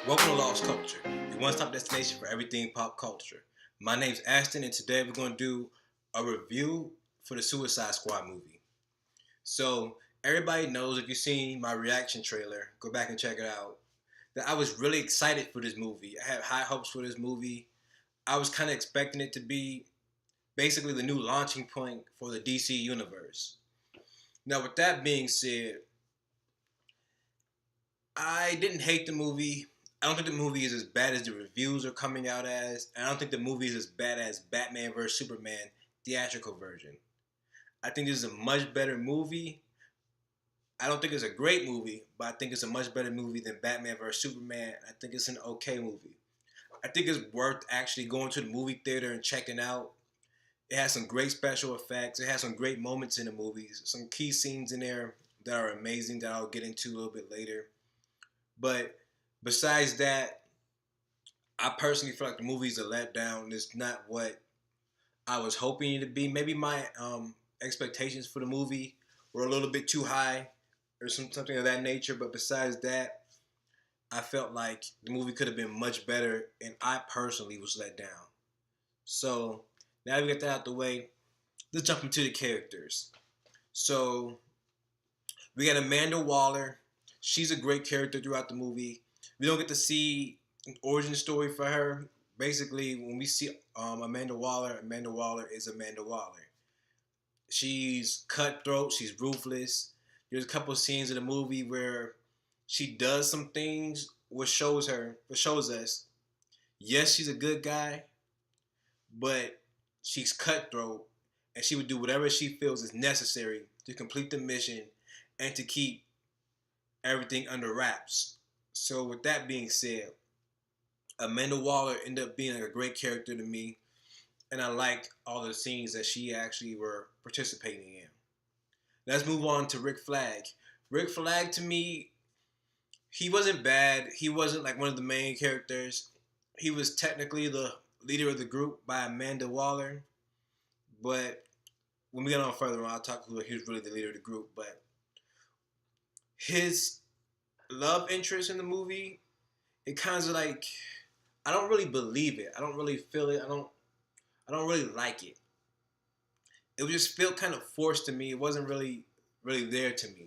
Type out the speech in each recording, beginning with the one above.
Welcome to Lost Culture, the one-stop destination for everything pop culture. My name's Aston, and today we're going to do a review for the Suicide Squad movie. So, everybody knows if you've seen my reaction trailer, go back and check it out, that I was really excited for this movie. I had high hopes for this movie. I was kind of expecting it to be basically the new launching point for the DC universe. Now, with that being said, I didn't hate the movie. I don't think the movie is as bad as the reviews are coming out as. And I don't think the movie is as bad as Batman vs. Superman theatrical version. I think this is a much better movie. I don't think it's a great movie, but I think it's a much better movie than Batman vs. Superman. I think it's an okay movie. I think it's worth actually going to the movie theater and checking out. It has some great special effects. It has some great moments in the movies. Some key scenes in there that are amazing that I'll get into a little bit later. But besides that, I personally feel like the movie's a letdown. It's not what I was hoping it to be. Maybe my expectations for the movie were a little bit too high or something of that nature. But besides that, I felt like the movie could have been much better, and I personally was let down. So now we get that out the way, let's jump into the characters. So we got Amanda Waller. She's a great character throughout the movie. We don't get to see an origin story for her. Basically, when we see Amanda Waller is Amanda Waller. She's cutthroat. She's ruthless. There's a couple of scenes in the movie where she does some things which shows us, yes, she's a good guy, but she's cutthroat, and she would do whatever she feels is necessary to complete the mission and to keep everything under wraps. So with that being said, Amanda Waller ended up being like a great character to me, and I liked all the scenes that she actually were participating in. Let's move on to Rick Flag. Rick Flag, to me, he wasn't bad. He wasn't like one of the main characters. He was technically the leader of the group by Amanda Waller, but when we get on further on, I'll talk about he was really the leader of the group. But his love interest in the movie, it kind of like, I don't really believe it. I don't really feel it. I don't really like it. It just felt kind of forced to me. It wasn't really there to me.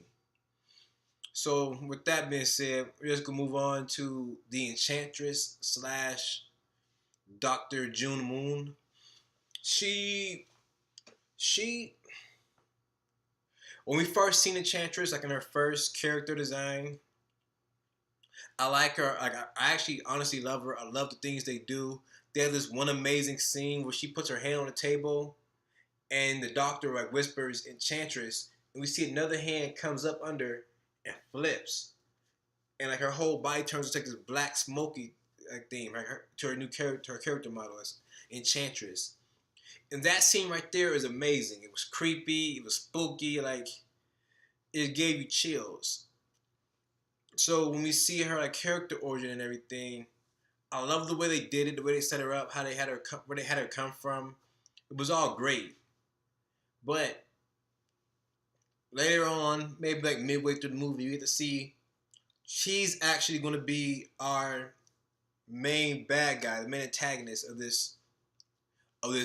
So with that being said, we're just gonna move on to the Enchantress slash Dr. June Moon. She she when we first seen Enchantress, like in her first character design, I like her. Like I actually honestly love her. I love the things they do. They have this one amazing scene where she puts her hand on the table and the doctor like whispers Enchantress, and we see another hand comes up under and flips, and like her whole body turns to like this black smoky like theme, like to her new character, her character model as Enchantress. And that scene right there is amazing. It was creepy, it was spooky, like it gave you chills. So when we see her like character origin and everything, I love the way they did it, the way they set her up, how they had her, where they had her come from. It was all great. But later on, maybe like midway through the movie, you get to see she's actually going to be our main bad guy, the main antagonist of this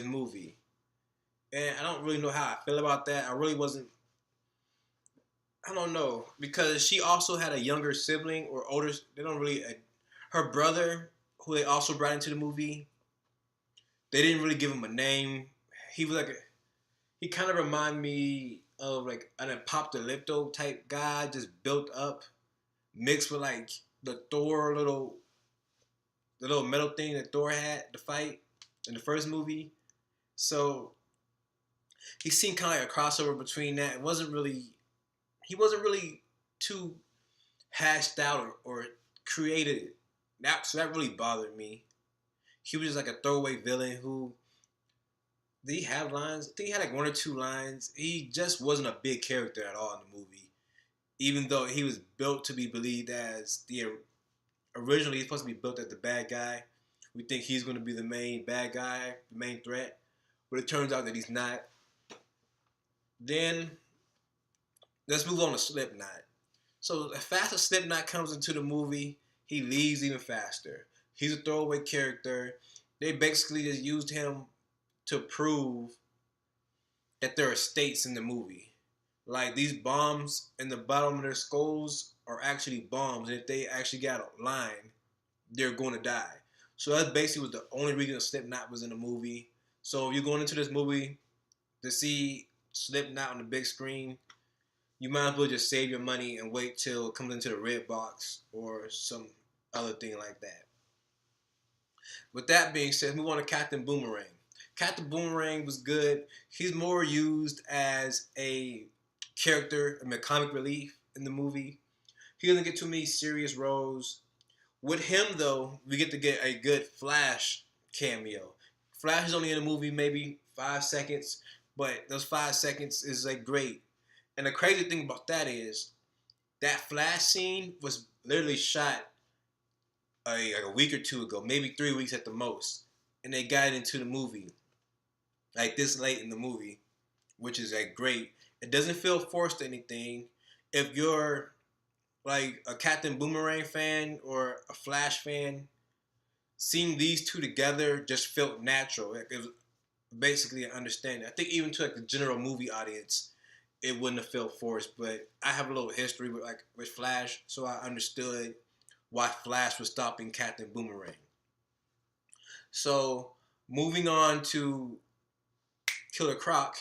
movie. And I don't really know how I feel about that. I really wasn't. I don't know because she also had a younger sibling or older. They don't really. Her brother, who they also brought into the movie, they didn't really give him a name. He was like he kind of reminded me of like an apocalypto type guy, just built up, mixed with like the Thor the little metal thing that Thor had to fight in the first movie. So he seemed kind of like a crossover between that. He wasn't really too hashed out or created. So that really bothered me. He was just like a throwaway villain who, did he have lines? I think he had like one or two lines. He just wasn't a big character at all in the movie. Even though he was built to be believed as originally he's supposed to be built as the bad guy. We think he's going to be the main bad guy, the main threat. But it turns out that he's not. Then let's move on to Slipknot. So as fast as Slipknot comes into the movie, he leaves even faster. He's a throwaway character. They basically just used him to prove that there are stakes in the movie. Like these bombs in the bottom of their skulls are actually bombs, and if they actually got a line, they're going to die. So that basically was the only reason Slipknot was in the movie. So if you're going into this movie to see Slipknot on the big screen, you might as well just save your money and wait till it comes into the red box or some other thing like that. With that being said, move on to Captain Boomerang. Captain Boomerang was good. He's more used as a character, a comic relief in the movie. He doesn't get too many serious roles. With him, though, we get to get a good Flash cameo. Flash is only in the movie maybe 5 seconds, but those 5 seconds is like great. And the crazy thing about that is that Flash scene was literally shot like a week or two ago, maybe 3 weeks at the most, and they got it into the movie like this late in the movie, which is like great. It doesn't feel forced or anything. If you're like a Captain Boomerang fan or a Flash fan, seeing these two together just felt natural. It was basically an understanding. I think even to like the general movie audience, it wouldn't have felt forced. But I have a little history with Flash, so I understood why Flash was stopping Captain Boomerang. So moving on to Killer Croc,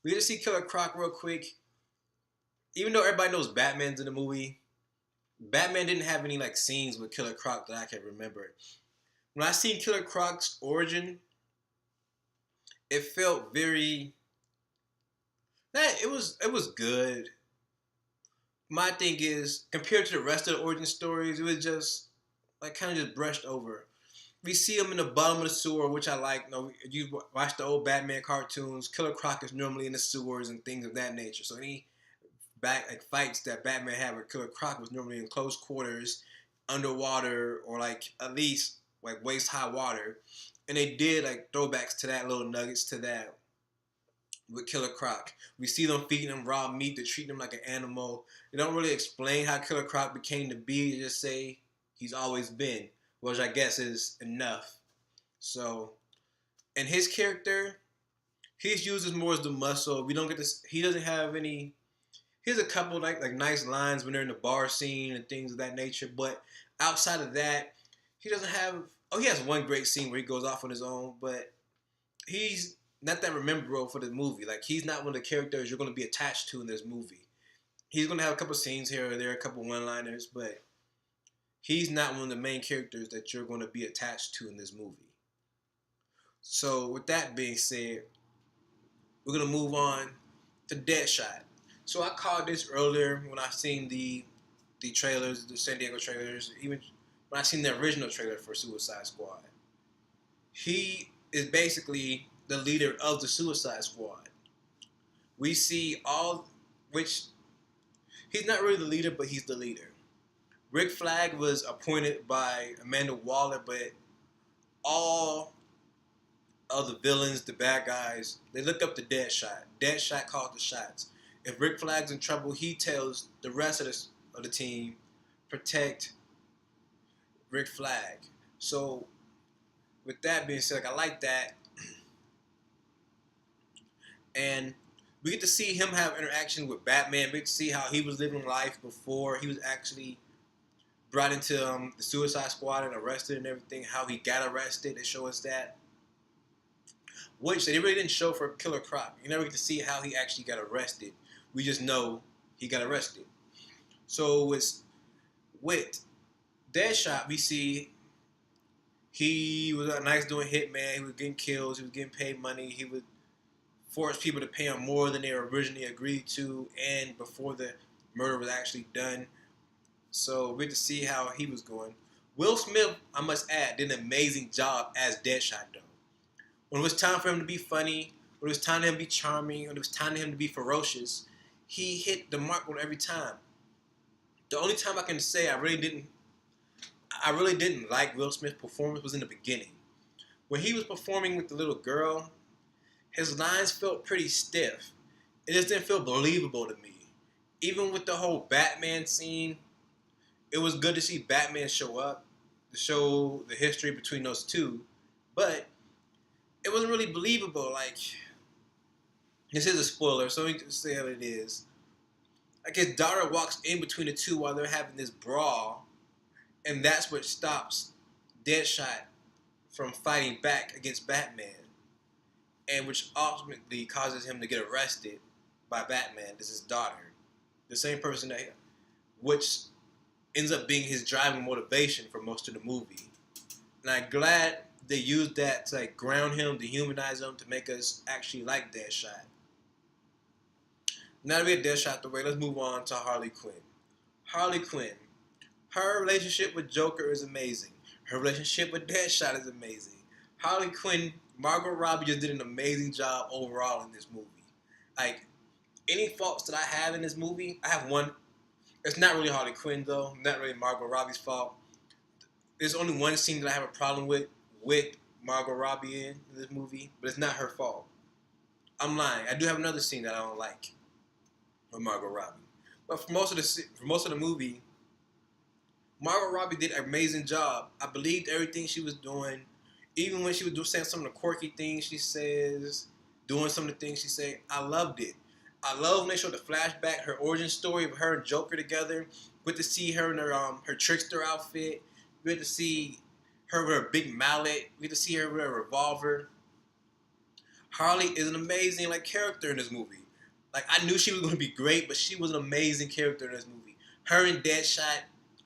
we get to see Killer Croc real quick. Even though everybody knows Batman's in the movie, Batman didn't have any like scenes with Killer Croc that I can remember. When I seen Killer Croc's origin, it felt very. It was good. My thing is, compared to the rest of the origin stories, it was just like kind of just brushed over. We see him in the bottom of the sewer, which I like. You know, you watch the old Batman cartoons. Killer Croc is normally in the sewers and things of that nature. So any fights that Batman had with Killer Croc was normally in close quarters, underwater, or like at least like waist high water. And they did like throwbacks to that, little nuggets to that with Killer Croc. We see them feeding him raw meat to treat him like an animal. They don't really explain how Killer Croc became to be. They just say he's always been, which I guess is enough. So, and his character, he's used as more as the muscle. We don't get this. He doesn't have any. He has a couple like nice lines when they're in the bar scene and things of that nature. But outside of that, he doesn't have. Oh, he has one great scene where he goes off on his own, but he's not that memorable for the movie. Like he's not one of the characters you're going to be attached to in this movie. He's going to have a couple scenes here or there, a couple one-liners, but he's not one of the main characters that you're going to be attached to in this movie. So with that being said, we're going to move on to Deadshot. So I called this earlier when I seen the trailers, the San Diego trailers, even when I seen the original trailer for Suicide Squad. He is basically the leader of the Suicide Squad. We see which he's not really the leader, but he's the leader. Rick Flag was appointed by Amanda Waller, but all of the villains, the bad guys, they look up to Deadshot. Deadshot calls the shots. If Rick Flag's in trouble, he tells the rest of the team, protect Rick Flag. So, with that being said, I like that. And we get to see him have interaction with Batman. We get to see how he was living life before he was actually brought into the Suicide Squad and arrested and everything. How he got arrested. They show us that. Which they really didn't show for Killer Croc. You never get to see how he actually got arrested. We just know he got arrested. So it's with Deadshot, we see he was a nice doing hitman. He was getting kills. He was getting paid money. He would force people to pay him more than they originally agreed to, and before the murder was actually done. So we get to see how he was going. Will Smith, I must add, did an amazing job as Deadshot, though. When it was time for him to be funny, when it was time for him to be charming, when it was time for him to be ferocious, he hit the mark on every time. The only time I can say I really didn't like Will Smith's performance was in the beginning. When he was performing with the little girl, his lines felt pretty stiff. It just didn't feel believable to me. Even with the whole Batman scene, It was good to see Batman show up, to show the history between those two, but it wasn't really believable. Like, this is a spoiler, so we can say how it is. Like, his daughter walks in between the two while they're having this brawl, and that's what stops Deadshot from fighting back against Batman, and which ultimately causes him to get arrested by Batman. This is his daughter, the same person that, which ends up being his driving motivation for most of the movie. And I'm glad they used that to like ground him, to humanize him, to make us actually like Deadshot. Now that we get Deadshot the way, let's move on to Harley Quinn. Harley Quinn. Her relationship with Joker is amazing. Her relationship with Deadshot is amazing. Harley Quinn, Margot Robbie just did an amazing job overall in this movie. Like, any faults that I have in this movie, I have one. It's not really Harley Quinn, though. Not really Margot Robbie's fault. There's only one scene that I have a problem with Margot Robbie in this movie, but it's not her fault. I'm lying. I do have another scene that I don't like with Margot Robbie. But for most of the movie, Margot Robbie did an amazing job. I believed everything she was doing, even when she was saying some of the quirky things she says, doing some of the things she said. I loved it. I love when they showed the flashback, her origin story of her and Joker together. We get to see her in her trickster outfit. We get to see her with her big mallet. We get to see her with a revolver. Harley is an amazing character in this movie. Like, I knew she was going to be great, but she was an amazing character in this movie. Her and Deadshot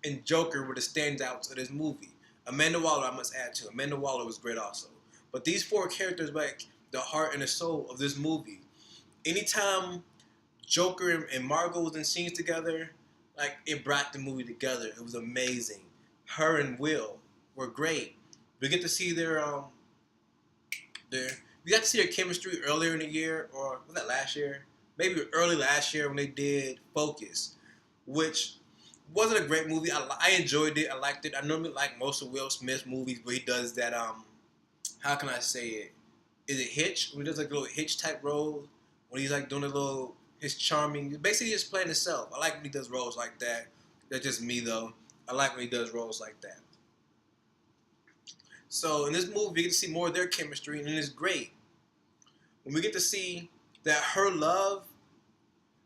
and Joker were the standouts of this movie. Amanda Waller, I must add to. Amanda Waller was great also. But these four characters were like the heart and the soul of this movie. Anytime Joker and Margot was in scenes together, like, it brought the movie together. It was amazing. Her and Will were great. We get to see we got to see their chemistry earlier in the year, or was that last year? Maybe early last year when they did Focus, which wasn't a great movie. I enjoyed it. I liked it. I normally like most of Will Smith's movies where he does that, how can I say it? Is it Hitch? When he does like a little Hitch type role, when he's like doing his charming, basically just playing himself. I like when he does roles like that. That's just me though. I like when he does roles like that. So in this movie, we get to see more of their chemistry, and it's great. When we get to see that her love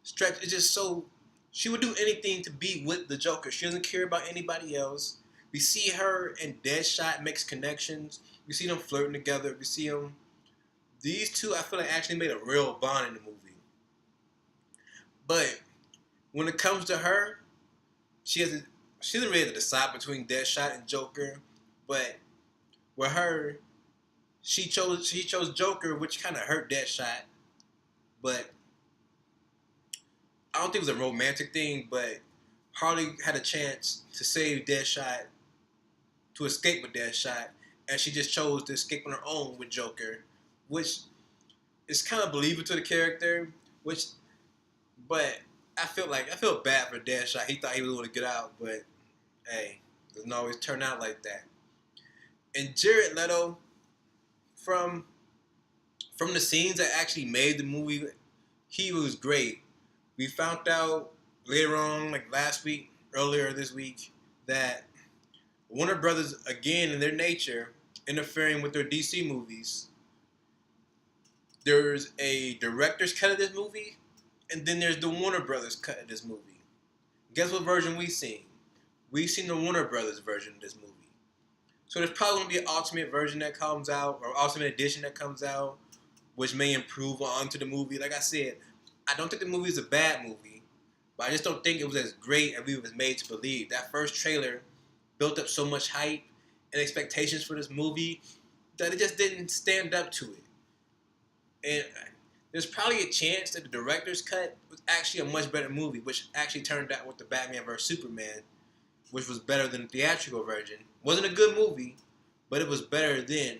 stretch is just so, she would do anything to be with the Joker. She doesn't care about anybody else. We see her and Deadshot makes connections. We see them flirting together. We see them. These two, I feel like, actually made a real bond in the movie. But when it comes to her, she doesn't really have to decide between Deadshot and Joker. But with her, she chose Joker, which kind of hurt Deadshot. But I don't think it was a romantic thing, but Harley had a chance to save Deadshot, to escape with Deadshot, and she just chose to escape on her own with Joker, which is kind of believable to the character, but I feel bad for Deadshot. He thought he was going to get out, but hey, it doesn't always turn out like that. And Jared Leto, from the scenes that actually made the movie, he was great. We found out later on, like earlier this week, that Warner Brothers, again, in their nature, interfering with their DC movies. There's a director's cut of this movie, and then there's the Warner Brothers cut of this movie. Guess what version we've seen? We've seen the Warner Brothers version of this movie. So there's probably going to be an ultimate version that comes out, or ultimate edition that comes out, which may improve onto the movie. Like I said, I don't think the movie is a bad movie, but I just don't think it was as great as we was made to believe. That first trailer built up so much hype and expectations for this movie that it just didn't stand up to it. And there's probably a chance that the director's cut was actually a much better movie, which actually turned out with the Batman vs. Superman, which was better than the theatrical version. Wasn't a good movie, but it was better than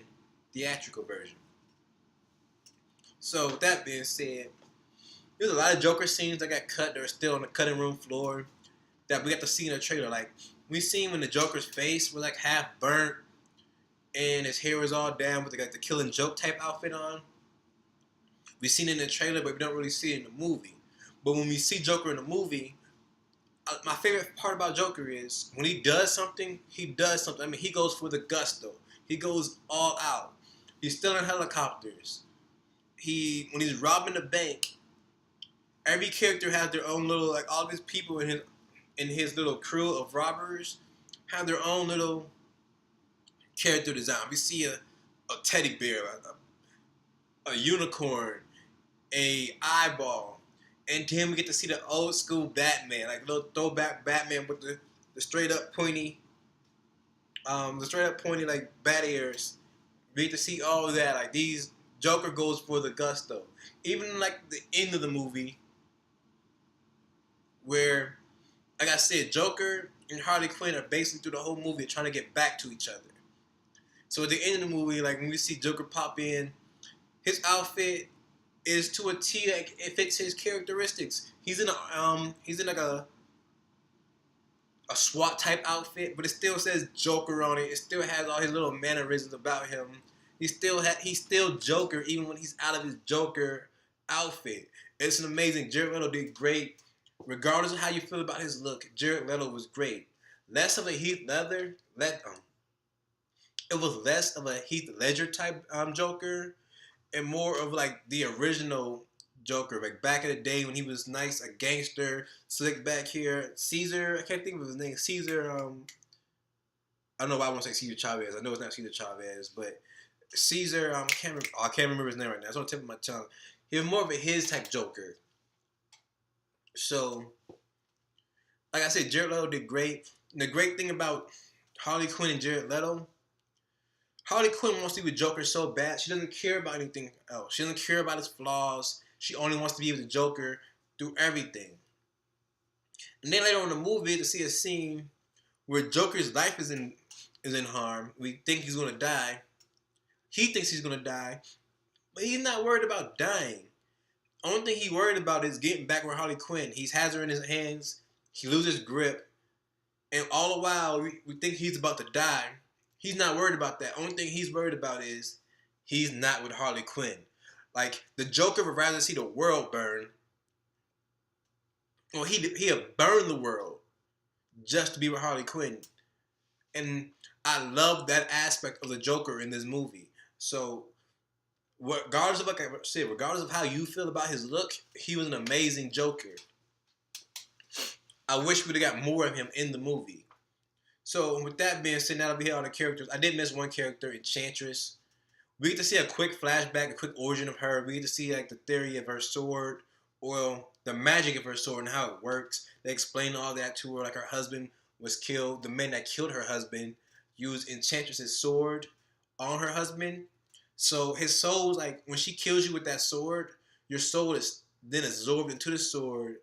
the theatrical version. So with that being said, there's a lot of Joker scenes that got cut that are still on the cutting room floor that we got to see in the trailer. Like, we seen when the Joker's face was like half burnt and his hair was all down with the Killing Joke type outfit on. We seen it in the trailer, but we don't really see it in the movie. But when we see Joker in the movie, my favorite part about Joker is when he does something, he does something. I mean, he goes for the gusto. He goes all out. He's stealing helicopters. When he's robbing the bank, every character has their own little, like, all these people in his little crew of robbers have their own little character design. We see a teddy bear, a unicorn, a eyeball, and then we get to see the old school Batman, like little throwback Batman with the straight up pointy, like bat ears. We get to see all of that. Like these Joker goes for the gusto. Even like the end of the movie, where, like I said, Joker and Harley Quinn are basically through the whole movie trying to get back to each other. So at the end of the movie, like when we see Joker pop in, his outfit is to a T. Like it fits his characteristics. He's in like a SWAT type outfit, but it still says Joker on it. It still has all his little mannerisms about him. He's still Joker even when he's out of his Joker outfit. It's an amazing. Jared Leto did great, regardless of how you feel about his look. Jared Leto was great. Less of a Heath Ledger. It was less of a Heath Ledger type Joker, and more of like the original Joker, like back in the day when he was nice, a gangster, slick back here. Caesar, I can't think of his name. Caesar, I don't know why I want to say Caesar Chavez. I know it's not Caesar Chavez, but Caesar, I can't remember his name right now. It's on the tip of my tongue. He was more of a his type Joker. So, like I said, Jared Leto did great. And the great thing about Harley Quinn and Jared Leto, Harley Quinn wants to be with Joker so bad, she doesn't care about anything else. She doesn't care about his flaws. She only wants to be with the Joker through everything. And then later on in the movie, to see a scene where Joker's life is in harm. We think he's going to die. He thinks he's going to die. But he's not worried about dying. Only thing he's worried about is getting back with Harley Quinn. He has her in his hands. He loses grip. And all the while, we think he's about to die. He's not worried about that. Only thing he's worried about is he's not with Harley Quinn. Like, the Joker would rather see the world burn. Well, he'll burn the world just to be with Harley Quinn. And I love that aspect of the Joker in this movie. So, regardless of, like I said, regardless of how you feel about his look, he was an amazing Joker. I wish we'd have got more of him in the movie. So, with that being said, now that we hit all the characters, I did miss one character, Enchantress. We get to see a quick flashback, a quick origin of her. We get to see like the theory of her sword, or the magic of her sword and how it works. They explain all that to her, like her husband was killed. The man that killed her husband used Enchantress's sword on her husband. So his soul was like, when she kills you with that sword, your soul is then absorbed into the sword.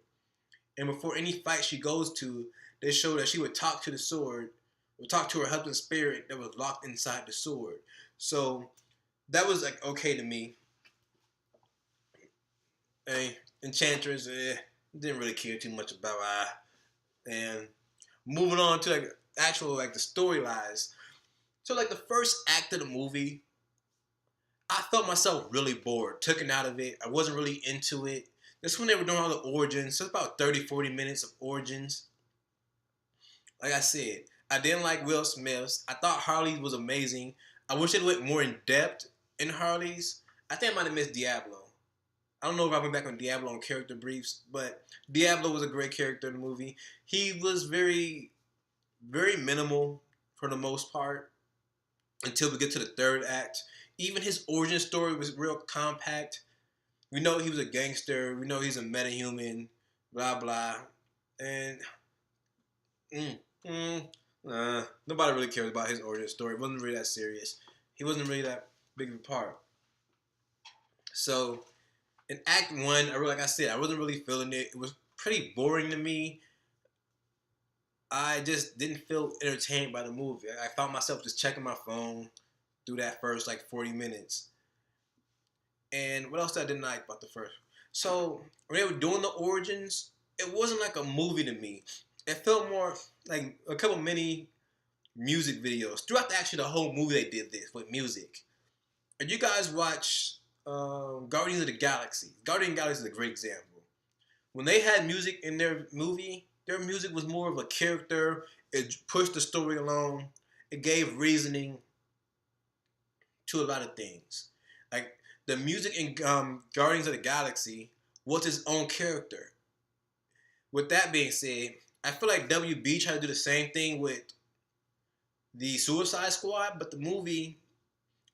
And before any fight she goes to, they show that she would talk to the sword, would talk to her husband's spirit that was locked inside the sword. So that was like okay to me. Hey, Enchantress, didn't really care too much about and moving on to like actual like the storylines. So like the first act of the movie, I felt myself really bored, taken out of it. I wasn't really into it. That's when they were doing all the origins. So it's about 30, 40 minutes of origins. Like I said, I didn't like Will Smith's. I thought Harley was amazing. I wish it went more in depth in Harley's. I think I might have missed Diablo. I don't know if I went back on Diablo on character briefs, but Diablo was a great character in the movie. He was very, very minimal for the most part until we get to the third act. Even his origin story was real compact. We know he was a gangster. We know he's a metahuman, blah, blah. And nobody really cares about his origin story. It wasn't really that serious. He wasn't really that big of a part. So, in Act 1, like I said, I wasn't really feeling it. It was pretty boring to me. I just didn't feel entertained by the movie. I found myself just checking my phone through that first, like, 40 minutes. And what else I didn't like about the first? So, when they were doing the origins, it wasn't like a movie to me. It felt more like a couple mini music videos. Throughout the whole movie, they did this with music. If you guys watch Guardians of the Galaxy, Guardians of the Galaxy is a great example. When they had music in their movie, Their music was more of a character. It pushed the story along. It gave reasoning to a lot of things. Like the music in Guardians of the Galaxy was its own character. With that being said, I feel like WB tried to do the same thing with the Suicide Squad, but the movie,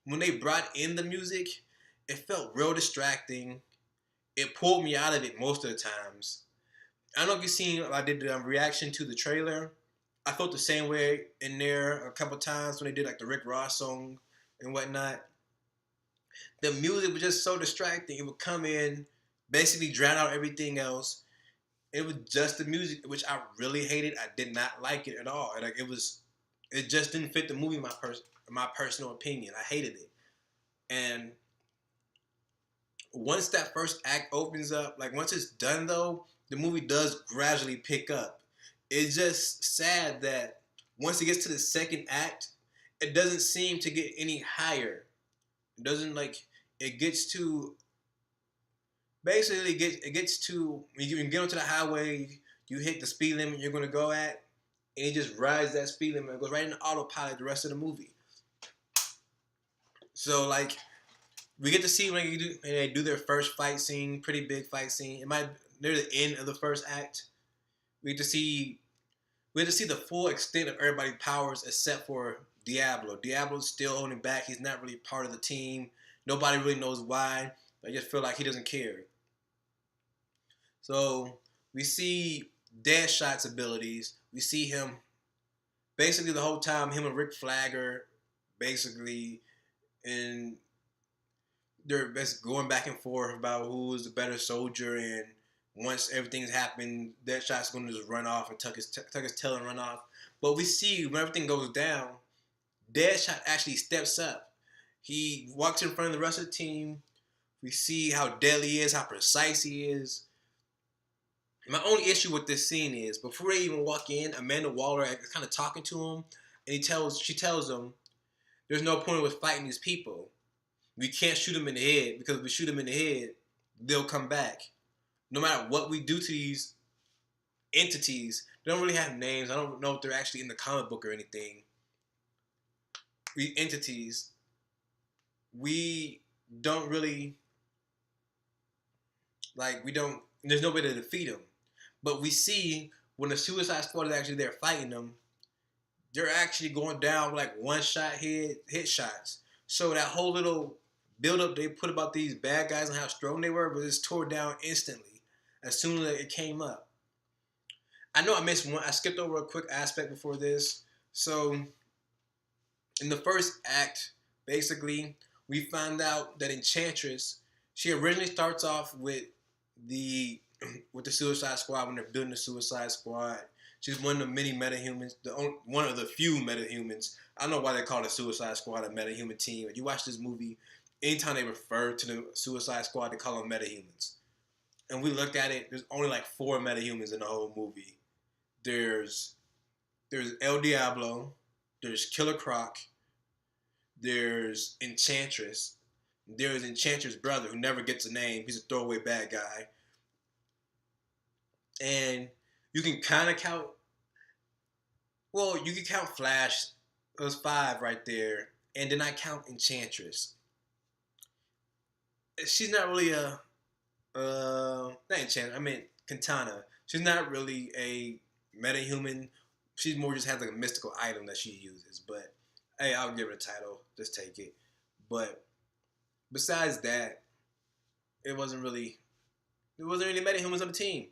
when they brought in the music, it felt real distracting. It pulled me out of it most of the times. I don't know if you've seen, I did the reaction to the trailer. I felt the same way in there a couple times when they did like the Rick Ross song and whatnot. The music was just so distracting. It would come in, basically drown out everything else. It was just the music, which I really hated. I did not like it at all. Like it just didn't fit the movie. My personal opinion, I hated it. And once that first act opens up, like once it's done though, the movie does gradually pick up. It's just sad that once it gets to the second act, it doesn't seem to get any higher. It doesn't like it gets to basically it gets to when you get onto the highway, you hit the speed limit you're gonna go at, and it just rides that speed limit and goes right into autopilot the rest of the movie. So like we get to see when they do their first fight scene, pretty big fight scene. It might near the end of the first act. We get to see the full extent of everybody's powers except for Diablo. Diablo's still holding back. He's not really part of the team. Nobody really knows why. I just feel like he doesn't care. So we see Deadshot's abilities. We see him basically the whole time. Him and Rick Flagger basically, and they're going back and forth about who is the better soldier. And once everything's happened, Deadshot's going to just run off and tuck his tail and run off. But we see when everything goes down, Deadshot actually steps up. He walks in front of the rest of the team. We see how deadly he is, how precise he is. My only issue with this scene is before they even walk in, Amanda Waller is kind of talking to him, and she tells him, "There's no point with fighting these people. We can't shoot them in the head because if we shoot them in the head, they'll come back. No matter what we do to these entities, they don't really have names. I don't know if they're actually in the comic book or anything. These entities, we don't really there's no way to defeat them. But we see when the Suicide Squad is actually there fighting them, they're actually going down like one-shot hit shots. So that whole little build-up they put about these bad guys and how strong they were was just tore down instantly as soon as it came up. I know I missed one. I skipped over a quick aspect before this. So in the first act, basically, we find out that Enchantress, she originally starts off with the Suicide Squad when they're building the Suicide Squad. She's one of the many metahumans, one of the few metahumans. I don't know why they call the Suicide Squad a metahuman team. If you watch this movie, anytime they refer to the Suicide Squad, they call them metahumans. And we look at it, there's only like 4 metahumans in the whole movie. There's El Diablo, there's Killer Croc, there's Enchantress, there's Enchantress' brother who never gets a name. He's a throwaway bad guy. And you can kind of count, you can count Flash. There's 5 right there. And then I count Enchantress. She's not really not Enchantress, I mean Katana. She's not really a metahuman. She's more just has like a mystical item that she uses. But hey, I'll give her a title. Just take it. But besides that, it wasn't really metahumans on the team.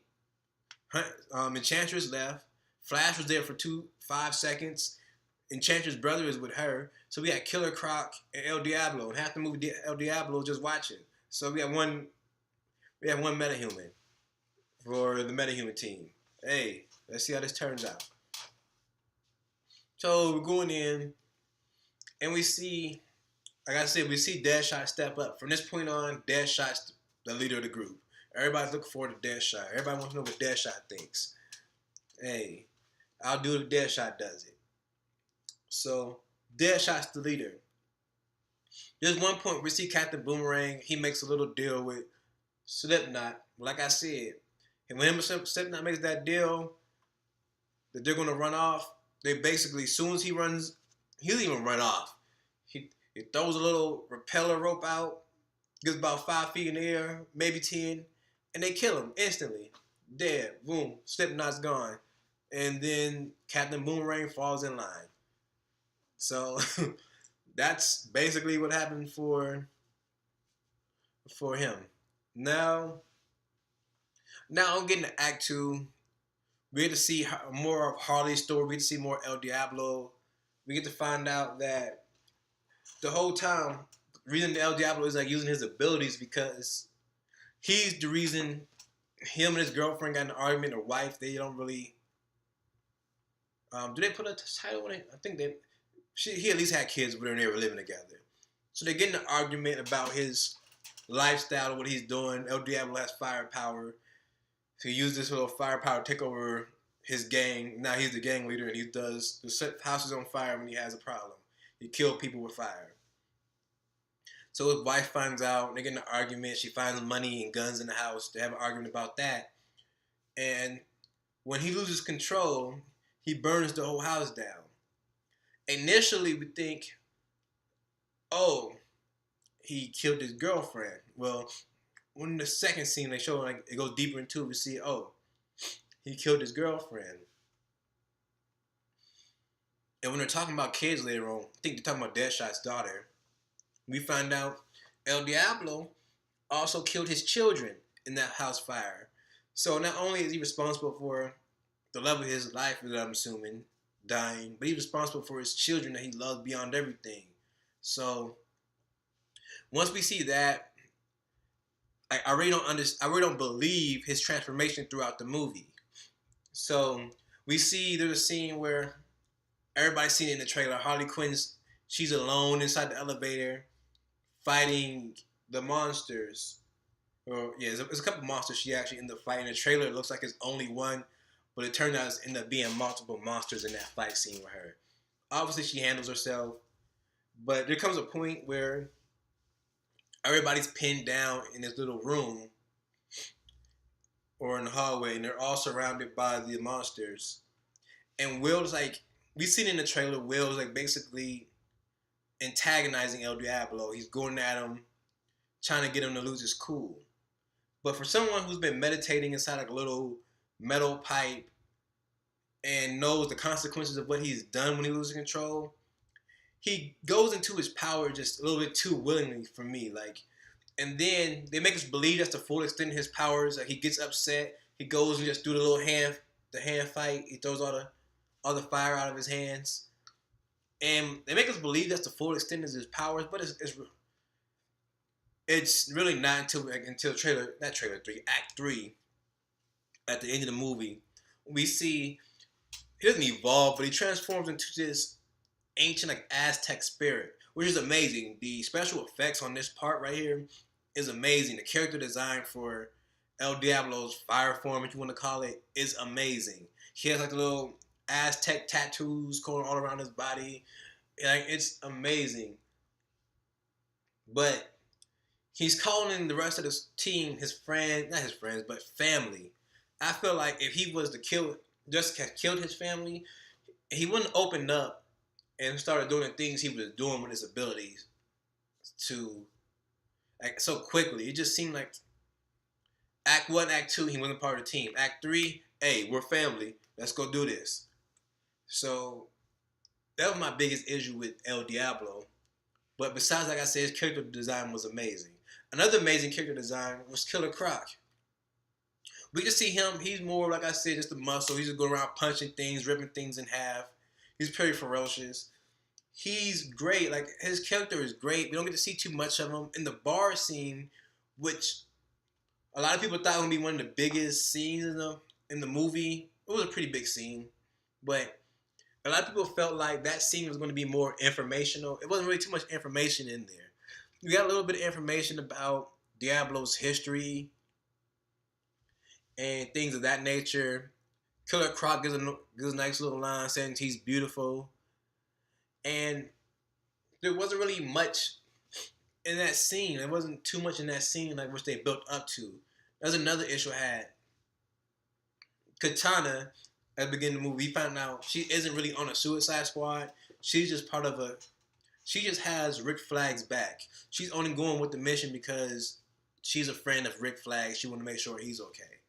Enchantress left. Flash was there for 5 seconds. Enchantress' brother is with her. So we had Killer Croc and El Diablo. And half the movie El Diablo just watching. So we have one metahuman for the metahuman team. Hey, let's see how this turns out. So we're going in, and we see, like I said, we see Deadshot step up. From this point on, Deadshot's the leader of the group. Everybody's looking forward to Deadshot. Everybody wants to know what Deadshot thinks. Hey, I'll do it if Deadshot does it. So Deadshot's the leader. There's one point we see Captain Boomerang. He makes a little deal with Slipknot. Like I said, and when him and Slipknot makes that deal, that they're gonna run off, they basically, as soon as he doesn't even run off. He throws a little repeller rope out, gets about 5 feet in the air, maybe 10, and they kill him instantly. Dead. Boom. Slipknot's gone. And then Captain Boomerang falls in line. So that's basically what happened for him. Now, now I'm getting to Act 2. We get to see more of Harley's story. We get to see more El Diablo. We get to find out that the whole time, the reason El Diablo is like using his abilities because he's the reason him and his girlfriend got in an argument, or wife. They don't really. Do they put a title on it? I think he at least had kids when they were living together. So they get in an argument about his lifestyle, what he's doing. El Diablo has firepower. So he used this little firepower to take over his gang. Now he's the gang leader, and he does set houses on fire when he has a problem. He killed people with fire. So his wife finds out. They get in an argument. She finds money and guns in the house. They have an argument about that. And when he loses control, he burns the whole house down. Initially, we think, oh, he killed his girlfriend. Well, when the second scene they show, like it goes deeper into it, we see, oh, he killed his girlfriend. And when they're talking about kids later on, I think they're talking about Deadshot's daughter. We find out El Diablo also killed his children in that house fire. So not only is he responsible for the love of his life, that I'm assuming, dying, but he's responsible for his children that he loves beyond everything. So once we see that, I really don't believe his transformation throughout the movie. So we see there's a scene where everybody's seen it in the trailer. Harley Quinn's, she's alone inside the elevator fighting the monsters. Or yeah, there's a couple monsters she actually ended up fighting. In the trailer, it looks like it's only one, but it turned out it ended up being multiple monsters in that fight scene with her. Obviously, she handles herself, but there comes a point where everybody's pinned down in this little room or in the hallway, and they're all surrounded by the monsters. And Will's like, we seen in the trailer, Will's like basically antagonizing El Diablo. He's going at him, trying to get him to lose his cool. But for someone who's been meditating inside like a little metal pipe and knows the consequences of what he's done when he loses control, he goes into his power just a little bit too willingly for me. Like, and then they make us believe that's the full extent of his powers. Like he gets upset, he goes and just do the hand fight. He throws all the fire out of his hands, and they make us believe that's the full extent of his powers. But it's really not until trailer 3, Act 3, at the end of the movie, we see he doesn't evolve, but he transforms into this ancient like Aztec spirit, which is amazing. The special effects on this part right here is amazing. The character design for El Diablo's fire form, if you want to call it, is amazing. He has like the little Aztec tattoos going all around his body. Like, it's amazing. But he's calling the rest of his team his friend, not his friends, but family. I feel like if he was to killed his family, he wouldn't open up and started doing the things he was doing with his abilities to like so quickly. It just seemed like Act 1, Act 2, he wasn't part of the team. Act 3, hey, we're family. Let's go do this. So that was my biggest issue with El Diablo. But besides, like I said, his character design was amazing. Another amazing character design was Killer Croc. We can see him, he's more, like I said, just a muscle. He's just going around punching things, ripping things in half. He's pretty ferocious. He's great. Like, his character is great. We don't get to see too much of him. In the bar scene, which a lot of people thought would be one of the biggest scenes in the movie. It was a pretty big scene. But a lot of people felt like that scene was going to be more informational. It wasn't really too much information in there. We got a little bit of information about Diablo's history and things of that nature. Killer Croc gives a nice little line saying he's beautiful. And there wasn't really much in that scene. There wasn't too much in that scene like which they built up to. That's another issue I had. Katana, at the beginning of the movie, we found out she isn't really on a Suicide Squad. She's just part of a. She just has Rick Flag's back. She's only going with the mission because she's a friend of Rick Flag. She want to make sure he's okay.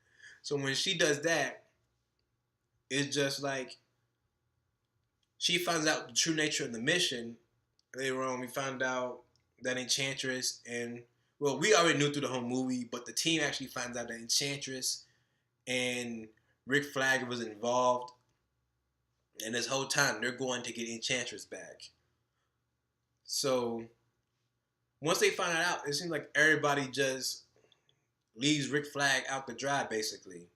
So when she does that, it's just like she finds out the true nature of the mission. Later on, we found out that Enchantress and well, we already knew through the whole movie, but the team actually finds out that Enchantress and Rick Flag was involved, and this whole time they're going to get Enchantress back. So once they find out, it seems like everybody just leaves Rick Flag out to dry. Basically,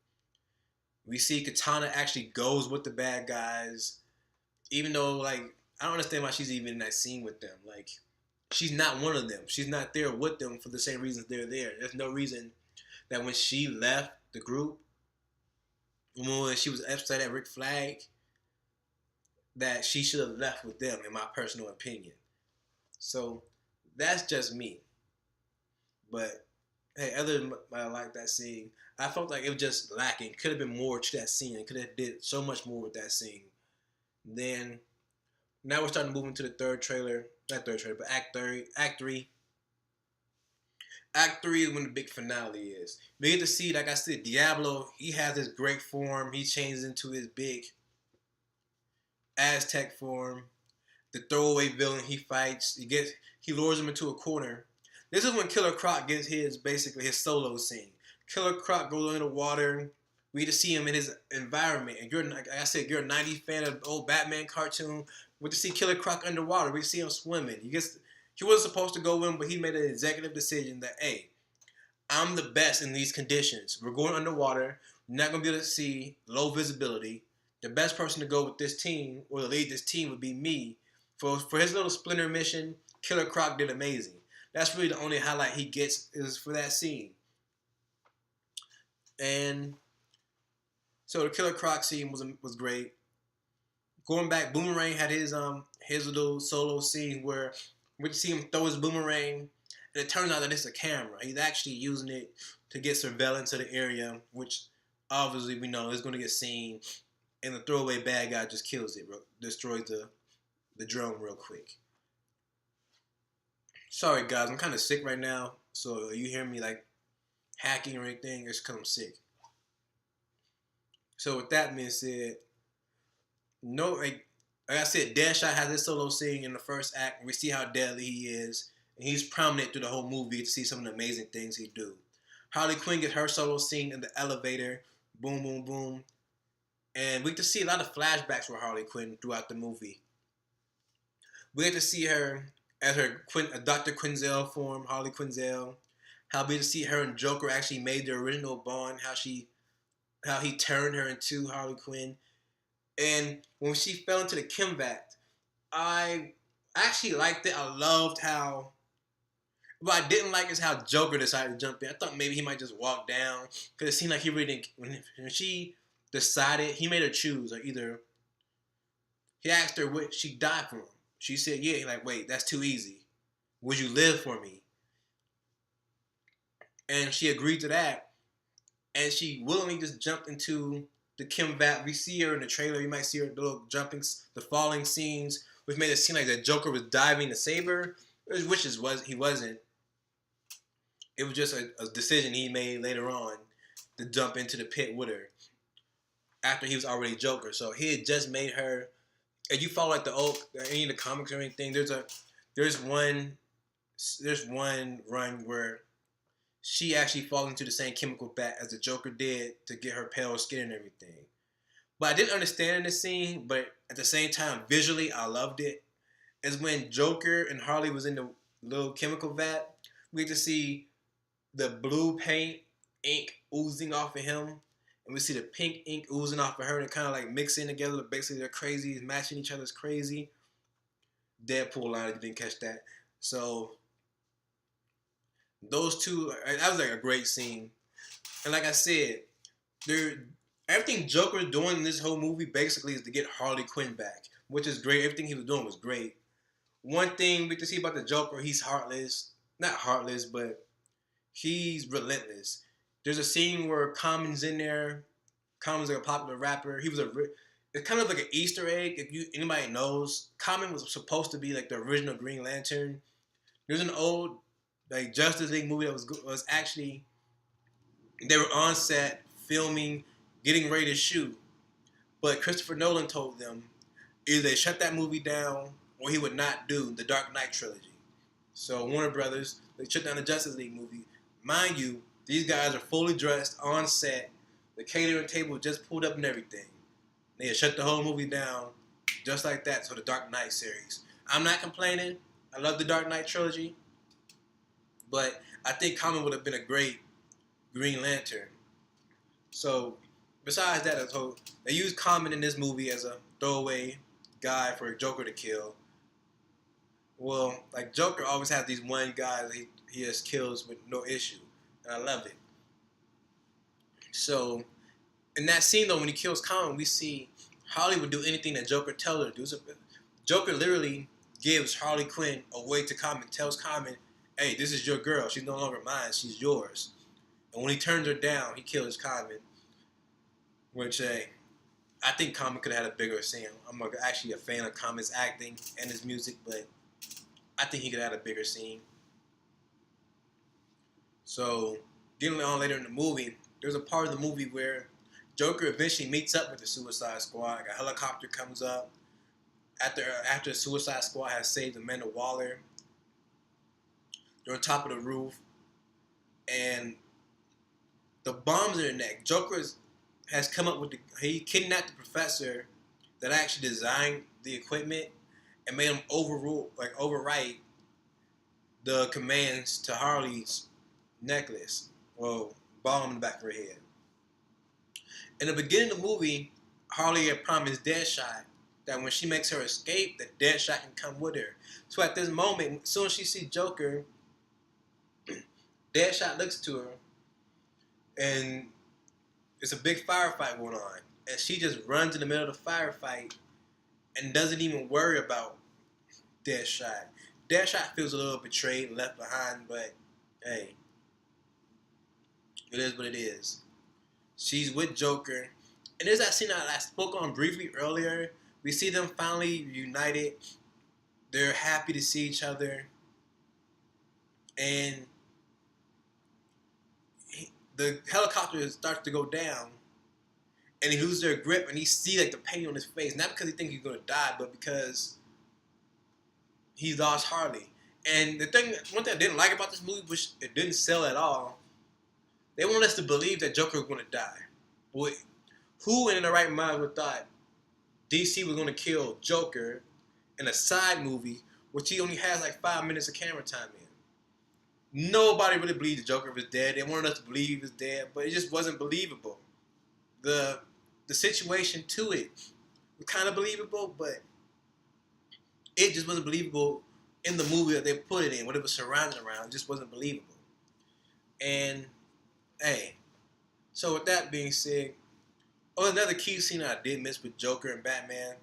we see Katana actually goes with the bad guys, even though like I don't understand why she's even in that scene with them. Like she's not one of them. She's not there with them for the same reasons they're there. There's no reason that when she left the group, when she was upset at Rick Flag, that she should have left with them, in my personal opinion. So that's just me. But hey, other than I like that scene, I felt like it was just lacking. Could have been more to that scene. It could have did so much more with that scene. Then now we're starting to move into the third trailer. Not third trailer, but Act 3. Act 3. Act 3 is when the big finale is. We get to see, like I said, Diablo, he has his great form. He changes into his big Aztec form. The throwaway villain he fights, he lures him into a corner. This is when Killer Croc gets his basically his solo scene. Killer Croc goes under the water. We get to see him in his environment. And you're like I said, you're a '90s fan of the old Batman cartoon. We get to see Killer Croc underwater. We see him swimming. He wasn't supposed to go in, but he made an executive decision that hey, I'm the best in these conditions. We're going underwater. We're not gonna be able to see, low visibility. The best person to go with this team or to lead this team would be me. For his little Splinter mission, Killer Croc did amazing. That's really the only highlight he gets is for that scene. And so the Killer Croc scene was great. Going back, Boomerang had his little solo scene where we see him throw his boomerang, and it turns out that it's a camera. He's actually using it to get surveillance of the area, which obviously we know is going to get seen. And the throwaway bad guy just kills it, destroys the drone real quick. Sorry guys, I'm kind of sick right now, so you hear me like hacking or anything, it's because I'm sick. So with that being said, no, like I said, Deadshot has this solo scene in the first act, and we see how deadly he is, and he's prominent through the whole movie to see some of the amazing things he do. Harley Quinn gets her solo scene in the elevator, boom, boom, boom, and we get to see a lot of flashbacks with Harley Quinn throughout the movie. We get to see her as her Dr. Quinzel form, Harley Quinzel. How we get to see her and Joker actually made the original bond. How he turned her into Harley Quinn. And when she fell into the chem vat, I actually liked it. I loved how. What I didn't like is how Joker decided to jump in. I thought maybe he might just walk down because it seemed like he really didn't. When she decided, he made her choose. Like either he asked her would she die for him. She said, yeah. He's like, wait, that's too easy. Would you live for me? And she agreed to that. And she willingly just jumped into the chem vat. We see her in the trailer. You might see her little jumping, the falling scenes, which made it seem like the Joker was diving to save her, which he wasn't. It was just a decision he made later on to jump into the pit with her after he was already Joker. So he had just made her. If you follow like any of the comics or anything, there's one run where she actually falls into the same chemical vat as the Joker did to get her pale skin and everything. But I didn't understand in this scene, but at the same time, visually, I loved it. Is when Joker and Harley was in the little chemical vat, we get to see the blue paint ink oozing off of him, and we see the pink ink oozing off of her, and kind of like mixing together. Basically, they're crazy, matching each other's crazy. Deadpool line, if you didn't catch that. So those two, that was like a great scene. And like I said, everything Joker's doing in this whole movie basically is to get Harley Quinn back, which is great. Everything he was doing was great. One thing we can see about the Joker, he's heartless. Not heartless, but he's relentless. There's a scene where Common's in there, Common was like a popular rapper. He was it's kind of like an Easter egg. If anybody knows, Common was supposed to be like the original Green Lantern. There's an old like Justice League movie that was actually they were on set filming, getting ready to shoot, but Christopher Nolan told them either they shut that movie down or he would not do the Dark Knight trilogy. So Warner Brothers, they shut down the Justice League movie. Mind you, these guys are fully dressed on set. The catering table just pulled up and everything. They had shut the whole movie down just like that. So the Dark Knight series. I'm not complaining. I love the Dark Knight trilogy. But I think Common would have been a great Green Lantern. So besides that, they used Common in this movie as a throwaway guy for Joker to kill. Well, like Joker always has these one guys that he just kills with no issue, and I love it. So in that scene though, when he kills Common, we see Harley would do anything that Joker tells her to do. So Joker literally gives Harley Quinn away to Common, tells Common, "Hey, this is your girl. She's no longer mine. She's yours." And when he turns her down, he kills Common. Which, I think Common could have had a bigger scene. I'm actually a fan of Common's acting and his music, but I think he could have had a bigger scene. So, getting on later in the movie, there's a part of the movie where Joker eventually meets up with the Suicide Squad. Like a helicopter comes up after the Suicide Squad has saved Amanda Waller. They're on top of the roof, and the bombs in their neck. Joker has come up with he kidnapped the professor that actually designed the equipment and made him overwrite the commands to Harley's necklace. Well, bomb in the back of her head. In the beginning of the movie, Harley had promised Deadshot that when she makes her escape, that Deadshot can come with her. So at this moment, as soon as she sees Joker, Deadshot looks to her, and it's a big firefight going on. And she just runs in the middle of the firefight and doesn't even worry about Deadshot. Deadshot feels a little betrayed and left behind, but hey, it is what it is. She's with Joker. And there's that scene that I spoke on briefly earlier. We see them finally united. They're happy to see each other. And the helicopter starts to go down. And he loses their grip, and he sees like the pain on his face. Not because he thinks he's going to die, but because he lost Harley. And one thing I didn't like about this movie, which it didn't sell at all, they want us to believe that Joker was going to die. Boy, who in their right mind would have thought DC was going to kill Joker in a side movie, which he only has like 5 minutes of camera time in? Nobody really believed the Joker was dead. They wanted us to believe he was dead, but it just wasn't believable. The situation to it was kind of believable, but it just wasn't believable in the movie that they put it in, what it was surrounded around. It just wasn't believable. And hey, so with that being said, another key scene that I did miss with Joker and Batman.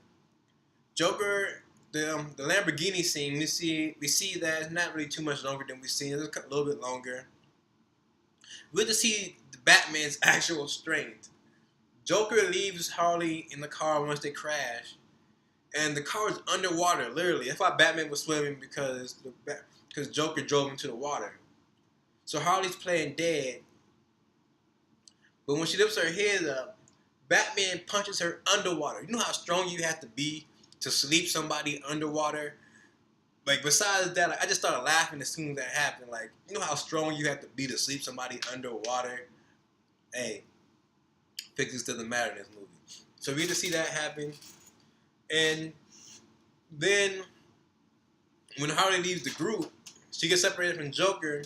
Joker, the Lamborghini scene, we see that it's not really too much longer than we've seen. It's a little bit longer. We get to see Batman's actual strength. Joker leaves Harley in the car once they crash, and the car is underwater, literally. That's why Batman was swimming, because Joker drove into the water. So Harley's playing dead, but when she lifts her head up, Batman punches her underwater. You know how strong you have to be to sleep somebody underwater? Like, besides that, I just started laughing as soon as that happened. Like, you know how strong you have to be to sleep somebody underwater? Hey, physics doesn't matter in this movie. So we get to see that happen. And then when Harley leaves the group, she gets separated from Joker.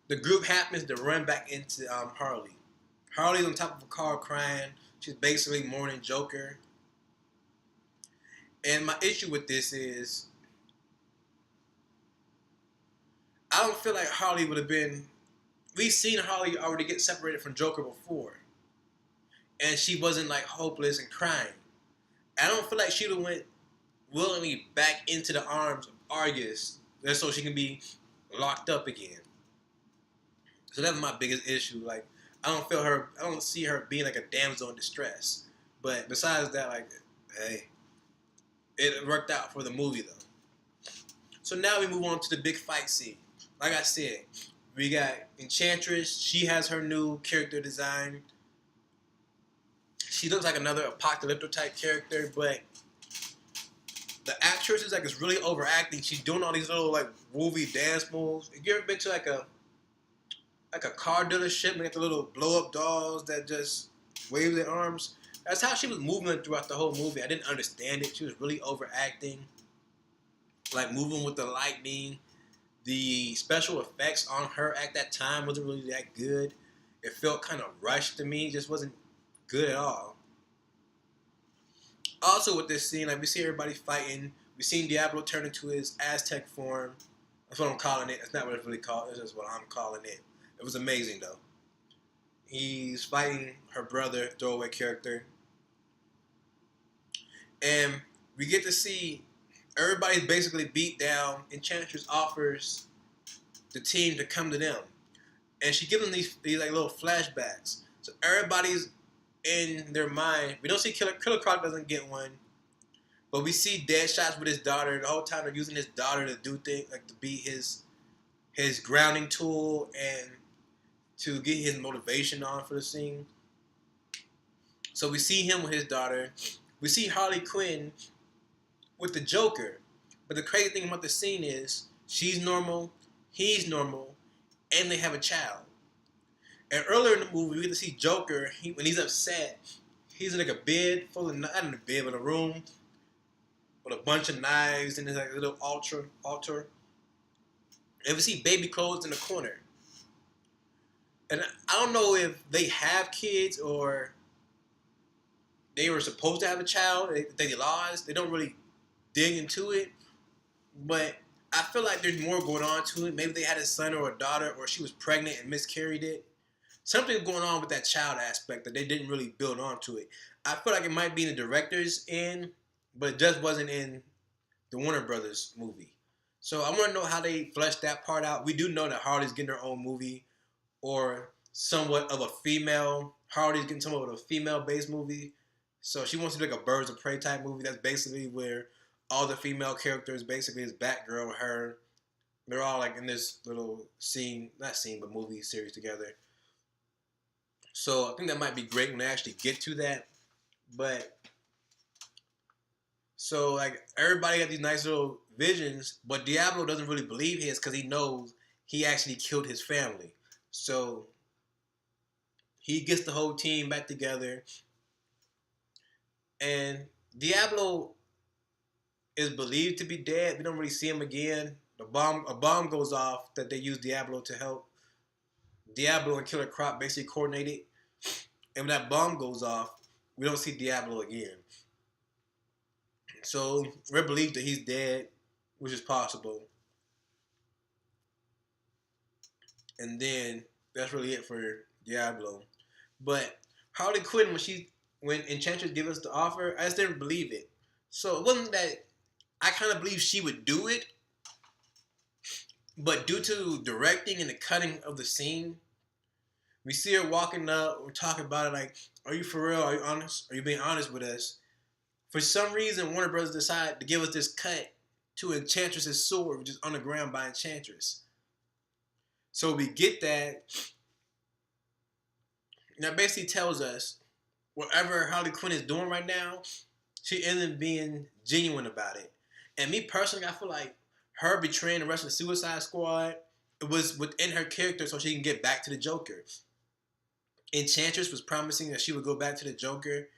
The group happens to run back into Harley. Harley's on top of a car crying. She's basically mourning Joker. And my issue with this is, I don't feel like Harley would have been... We've seen Harley already get separated from Joker before. And she wasn't like hopeless and crying. I don't feel like she would have went willingly back into the arms of Argus just so she can be locked up again. So that's my biggest issue. Like, I don't feel her. I don't see her being like a damsel in distress. But besides that, like, hey, it worked out for the movie though. So now we move on to the big fight scene. Like I said, we got Enchantress. She has her new character design. She looks like another apocalyptic type character, but the actress is like is really overacting. She's doing all these little like movie dance moves. Have you ever been to like a car dealership and get the little blow up dolls that just wave their arms? That's how she was moving throughout the whole movie. I didn't understand it. She was really overacting, like moving with the lightning. The special effects on her at that time wasn't really that good. It felt kind of rushed to me. It just wasn't good at all. Also with this scene, like we see everybody fighting. We seen Diablo turn into his Aztec form. That's what I'm calling it. That's not what it's really called. It's just what I'm calling it. It was amazing though. He's fighting her brother, throwaway character. And we get to see everybody's basically beat down. Enchantress offers the team to come to them. And she gives them these like little flashbacks. So everybody's in their mind. We don't see Killer Croc doesn't get one. But we see Deadshots with his daughter. The whole time they're using his daughter to do things, like to be his grounding tool and to get his motivation on for the scene. So we see him with his daughter. We see Harley Quinn with the Joker. But the crazy thing about the scene is she's normal, he's normal, and they have a child. And earlier in the movie, we get to see Joker. When he's upset, he's in like a bed full of, not in a bed, but a room with a bunch of knives and there's like a little altar. And we see baby clothes in the corner. And I don't know if they have kids or they were supposed to have a child. They lost. They don't really dig into it. But I feel like there's more going on to it. Maybe they had a son or a daughter, or she was pregnant and miscarried it. Something going on with that child aspect that they didn't really build onto it. I feel like it might be in the director's end, but it just wasn't in the Warner Brothers movie. So I want to know how they fleshed that part out. We do know that Harley's getting her own movie, or somewhat of a female. Harley's getting somewhat of a female-based movie. So she wants to do like a Birds of Prey type movie. That's basically where all the female characters, basically is Batgirl, her. They're all like in this little scene, not scene, but movie series together. So I think that might be great when they actually get to that. But so like everybody got these nice little visions, but Diablo doesn't really believe his because he knows he actually killed his family. So he gets the whole team back together, and Diablo is believed to be dead. We don't really see him again. A bomb goes off that they use Diablo to help. Diablo and Killer Croc basically coordinated, and when that bomb goes off, we don't see Diablo again. So we're believed that he's dead, which is possible. And then that's really it for Diablo. But Harley Quinn, when Enchantress gave us the offer, I just didn't believe it. So it wasn't that I kind of believe she would do it, but due to directing and the cutting of the scene, we see her walking up, we're talking about it like, are you for real? Are you honest? Are you being honest with us? For some reason, Warner Brothers decided to give us this cut to Enchantress's sword, which is on the ground by Enchantress. So we get that. That basically tells us whatever Harley Quinn is doing right now, she isn't being genuine about it. And me personally, I feel like her betraying the rest of the Suicide Squad, it was within her character so she can get back to the Joker. Enchantress was promising that she would go back to the Joker,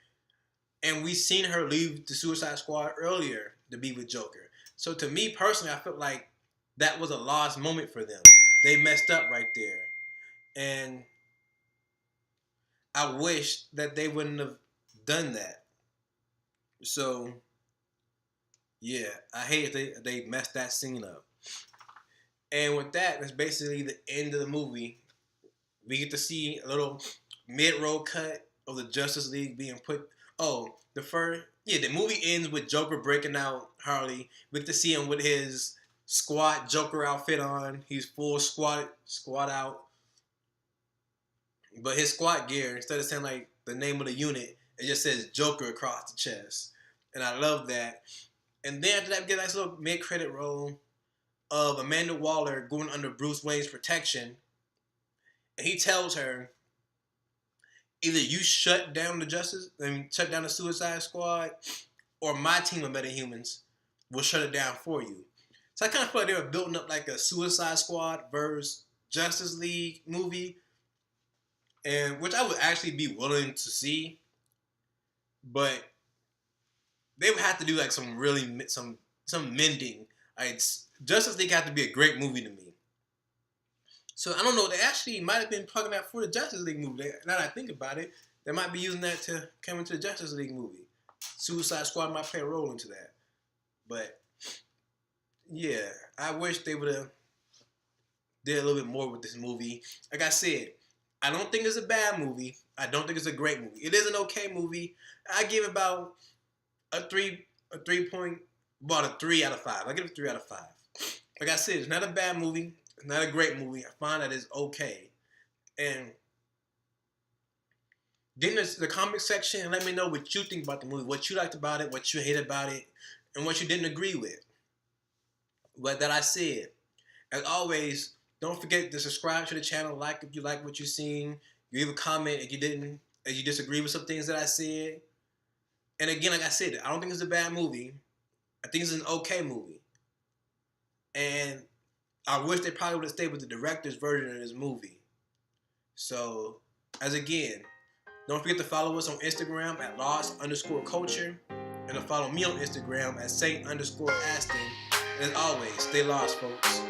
and we seen her leave the Suicide Squad earlier to be with Joker. So to me personally, I felt like that was a lost moment for them. They messed up right there. And I wish that they wouldn't have done that. So, yeah, I hate they messed that scene up. And with that, that's basically the end of the movie. We get to see a little mid-roll cut of the Justice League being put. The movie ends with Joker breaking out Harley. We get to see him with his squat Joker outfit on. He's full squat out. But his squad gear, instead of saying like the name of the unit, it just says Joker across the chest. And I love that. And then after that, we get a nice little mid-credit roll of Amanda Waller going under Bruce Wayne's protection. And he tells her, either you shut down shut down the Suicide Squad, or my team of metahumans will shut it down for you. So I kind of feel like they were building up like a Suicide Squad versus Justice League movie, and which I would actually be willing to see, but they would have to do like some mending. Like, Justice League had to be a great movie to me. So I don't know. They actually might have been plugging that for the Justice League movie. Now that I think about it, they might be using that to come into the Justice League movie. Suicide Squad might play a role into that. But yeah, I wish they would have did a little bit more with this movie. Like I said, I don't think it's a bad movie. I don't think it's a great movie. It is an okay movie. I give it about a 3 out of 5. I give it a 3 out of 5. Like I said, it's not a bad movie. It's not a great movie. I find that it's okay. And get in the comment section and let me know what you think about the movie, what you liked about it, what you hated about it, and what you didn't agree with. But that I said, as always, don't forget to subscribe to the channel, like if you like what you've seen, leave a comment if you didn't, if you disagree with some things that I said. And again, like I said, I don't think it's a bad movie. I think it's an okay movie. And I wish they probably would have stayed with the director's version of this movie. So, as again, don't forget to follow us on Instagram at lost_culture. And to follow me on Instagram at Saint_Aston. And as always, stay lost, folks.